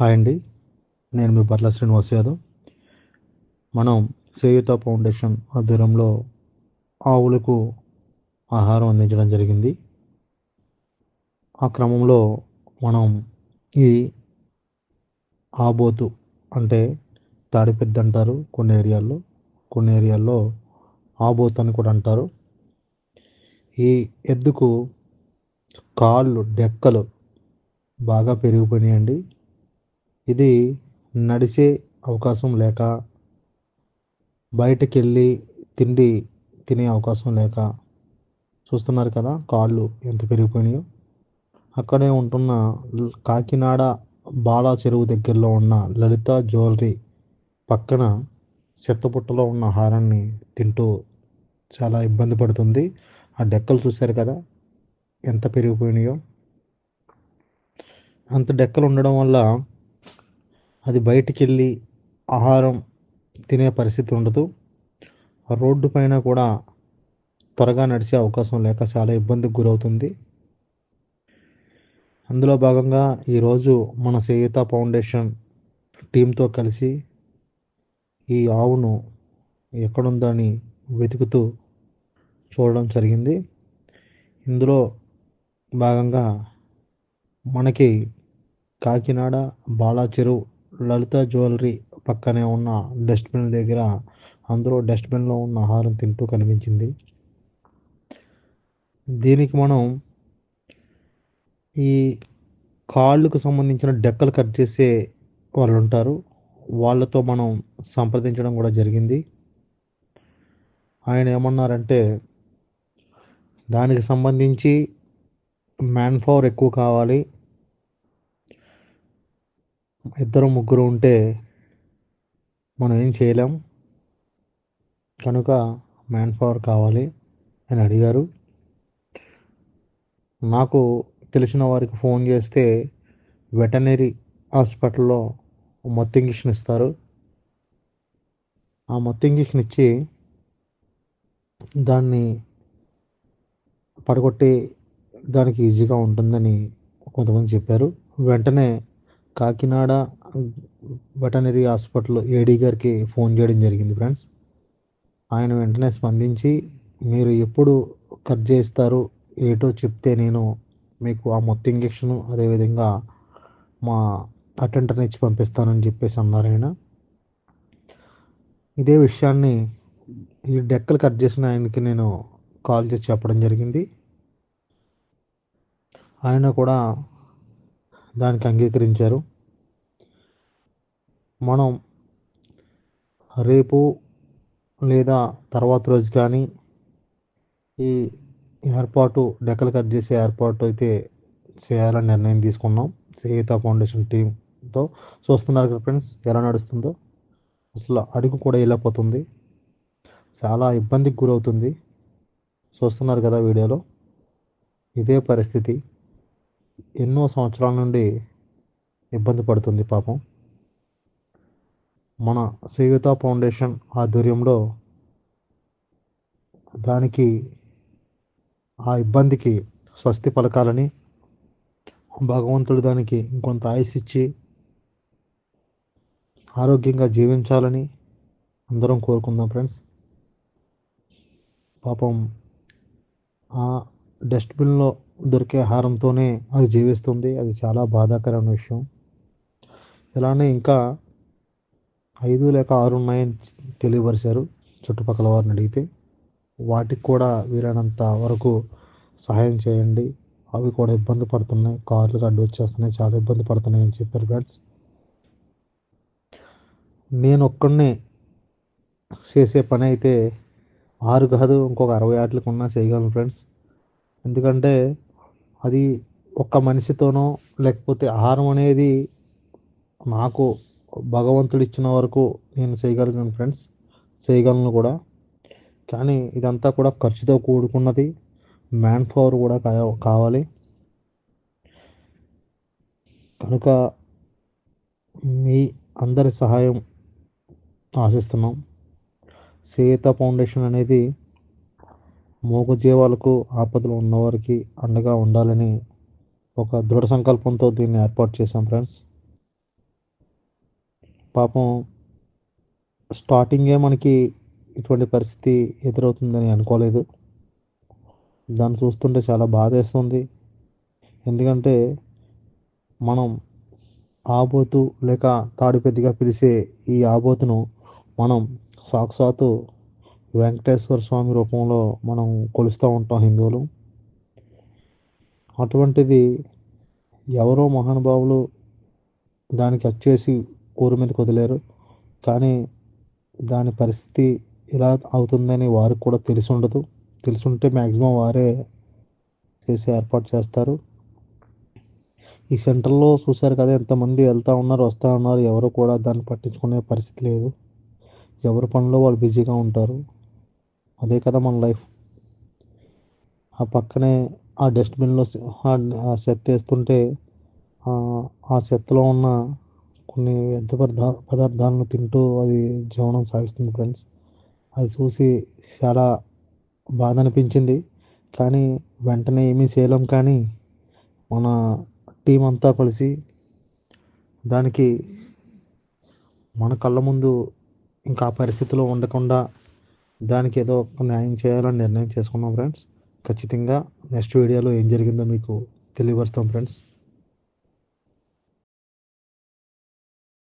Hi అండి. నేను మీ బర్ల శ్రీనివాస్ యాదవ్. మనం చేయూత ఫౌండేషన్ ఆధ్వర్యంలో ఆవులకు ఆహారం అందించడం జరిగింది. ఆ క్రమంలో మనం ఈ ఆబోతు అంటే తాడిపెద్ద అంటారు కొన్ని ఏరియాల్లో ఆబోతు అని కూడా అంటారు. ఈ ఎద్దుకు డెక్కలు బాగా పెరిగిపోయినాయండి. ఇది నడిచే అవకాశం లేక, బయటకెళ్ళి తిండి తినే అవకాశం లేక, చూస్తున్నారు కదా కాళ్ళు ఎంత పెరిగిపోయినాయో. అక్కడే ఉంటున్న కాకినాడ బాలా చెరువు దగ్గరలో ఉన్న లలిత జ్యువెలరీ పక్కన చెత్తబుట్టలో ఉన్న ఆహారాన్ని తింటూ చాలా ఇబ్బంది పడుతుంది. ఆ డెక్కలు చూశారు కదా ఎంత పెరిగిపోయినాయో. అంత డెక్కలు ఉండడం వల్ల అది బయటికెళ్ళి ఆహారం తినే పరిస్థితి ఉండదు. రోడ్డు పైన కూడా త్వరగా నడిచే అవకాశం లేక చాలా ఇబ్బందికి గురవుతుంది. అందులో భాగంగా ఈరోజు మన చేయూత ఫౌండేషన్ టీంతో కలిసి ఈ ఆవును ఎక్కడుందని వెతుకుతూ చూడడం జరిగింది. ఇందులో భాగంగా మనకి కాకినాడ బాలా చెరువు లలిత జ్యువెలరీ పక్కనే ఉన్న డస్ట్బిన్ దగ్గర అందులో డస్ట్బిన్లో ఉన్న ఆహారం తింటూ కనిపించింది. దీనికి మనం ఈ కాళ్ళకు సంబంధించిన డెక్కలు కట్ చేసే వాళ్ళు ఉంటారు, వాళ్ళతో మనం సంప్రదించడం కూడా జరిగింది. ఆయన ఏమన్నారంటే దానికి సంబంధించి మ్యాన్ పవర్ ఎక్కువ కావాలి, ఇద్దరు ముగ్గురు ఉంటే మనం ఏం చేయలేం, కనుక మ్యాన్ పవర్ కావాలి అని అడిగారు. నాకు తెలిసిన వారికి ఫోన్ చేస్తే వెటనరీ హాస్పిటల్లో మత్తు ఇంజెక్షన్ ఇస్తారు. ఆ మత్తు ఇంజెక్షన్ ఇచ్చి దాన్ని పడగొట్టి దానికి ఈజీగా ఉంటుందని కొంతమంది చెప్పారు. వెంటనే కాకినాడ వెటనరీ హాస్పిటల్ ఏడీ గారికి ఫోన్ చేయడం జరిగింది ఫ్రెండ్స్. ఆయన వెంటనే స్పందించి మీరు ఎప్పుడు కట్ చేస్తారు ఏటో చెప్తే నేను మీకు ఆ మత్తు ఇంజెక్షను అదేవిధంగా మా అటెండర్ని ఇచ్చి పంపిస్తానని చెప్పేసి అన్నారు ఆయన. ఇదే విషయాన్ని ఈ డెక్కలు కట్ చేసిన ఆయనకి నేను కాల్ చేసి చెప్పడం జరిగింది. ఆయన కూడా దానికి అంగీకరించారు. మనం రేపు లేదా తర్వాత రోజు కానీ ఈ డెక్కలు కట్ చేసే ఏర్పాటు అయితే చేయాలని నిర్ణయం తీసుకున్నాం చేయూత ఫౌండేషన్ టీంతో. చూస్తున్నారు కదా ఫ్రెండ్స్ ఎలా నడుస్తుందో. అసలు అడుగు కూడా వెళ్ళిపోతుంది, చాలా ఇబ్బందికి గురవుతుంది. చూస్తున్నారు కదా వీడియోలో. ఇదే పరిస్థితి ఎన్నో సంవత్సరాల నుండి ఇబ్బంది పడుతుంది పాపం. మన చేయూత ఫౌండేషన్ ఆధ్వర్యంలో దానికి ఆ ఇబ్బందికి స్వస్తి పలకాలని, భగవంతుడు దానికి ఇంకొంత ఆయుష్ ఇచ్చి ఆరోగ్యంగా జీవించాలని అందరం కోరుకుందాం ఫ్రెండ్స్. పాపం ఆ డస్ట్బిన్లో దొరికే ఆహారంతోనే అది జీవిస్తుంది. అది చాలా బాధాకరమైన విషయం. ఇలానే ఇంకా 5 లేక 6 ఉన్నాయని తెలియపరిచారు చుట్టుపక్కల వారిని అడిగితే. వాటికి కూడా వీలైనంత వరకు సహాయం చేయండి, అవి కూడా ఇబ్బంది పడుతున్నాయి, కార్లకు అడ్డు వచ్చేస్తున్నాయి, చాలా ఇబ్బంది పడుతున్నాయి అని చెప్పారు ఫ్రెండ్స్. నేను ఒక్కడినే చేసే పని అయితే 6 కాదు ఇంకొక 60 ఆటలకు ఉన్నా చేయగలను ఫ్రెండ్స్. ఎందుకంటే అది ఒక్క మనిషితోనో లేకపోతే ఆహారం అనేది నాకు భగవంతుడు ఇచ్చిన వరకు నేను చేయగలిగాను ఫ్రెండ్స్, చేయగలను కూడా. కానీ ఇదంతా కూడా ఖర్చుతో కూడుకున్నది, మ్యాన్ పవర్ కూడా కావాలి. కనుక మీ అందరి సహాయం ఆశిస్తున్నాం. చేయూత ఫౌండేషన్ అనేది మూగజీవాలకు ఆపదలు ఉన్నవారికి అండగా ఉండాలని ఒక దృఢ సంకల్పంతో దీన్ని ఏర్పాటు చేశాం ఫ్రెండ్స్. పాపం స్టార్టింగే మనకి ఇటువంటి పరిస్థితి ఎదురవుతుందని అనుకోలేదు. దాన్ని చూస్తుంటే చాలా బాధేస్తుంది. ఎందుకంటే మనం ఆబోతు లేక తాడిపెద్దిగా పిలిచే ఈ ఆబోతును మనం సాక్షాత్తు వెంకటేశ్వర స్వామి రూపంలో మనం కొలుస్తూ ఉంటాం హిందువులు. అటువంటిది ఎవరో మహానుభావులు దానికి వచ్చేసి ఊరి మీదకి వదిలారు. కానీ దాని పరిస్థితి ఇలా అవుతుందని వారికి కూడా తెలిసి ఉండదు. తెలిసుంటే మ్యాక్సిమం వారే చేసి ఏర్పాటు చేస్తారు. ఈ సెంటర్‌లో చూసారు కదా! ఎంతమంది వెళ్తా ఉన్నారు, వస్తా ఉన్నారు. ఎవరు కూడా దాన్ని పట్టించుకునే పరిస్థితి లేదు. ఎవరి పనిలో వాళ్ళు బిజీగా ఉంటారు. అదే కదా మన లైఫ్. ఆ పక్కనే ఆ డస్ట్‌బిన్‌లో ఆ చెత్తేస్తుంటే ఆ చెత్తలో ఉన్న కొన్ని వ్యర్థ పదార్థాలను తింటూ అది జీవనం సాగిస్తుంది ఫ్రెండ్స్. అది చూసి చాలా బాధ అనిపించింది. కానీ వెంటనే ఏమీ చేయలేం. కానీ మన టీమ్ అంతా కలిసి దానికి మన కళ్ళ ముందు ఇంకా ఆ పరిస్థితిలో ఉండకుండా దానికి ఏదో ఒక న్యాయం చేయాలని నిర్ణయం చేసుకున్నాం ఫ్రెండ్స్. ఖచ్చితంగా నెక్స్ట్ వీడియోలో ఏం జరిగిందో మీకు తెలియపరుస్తాం ఫ్రెండ్స్.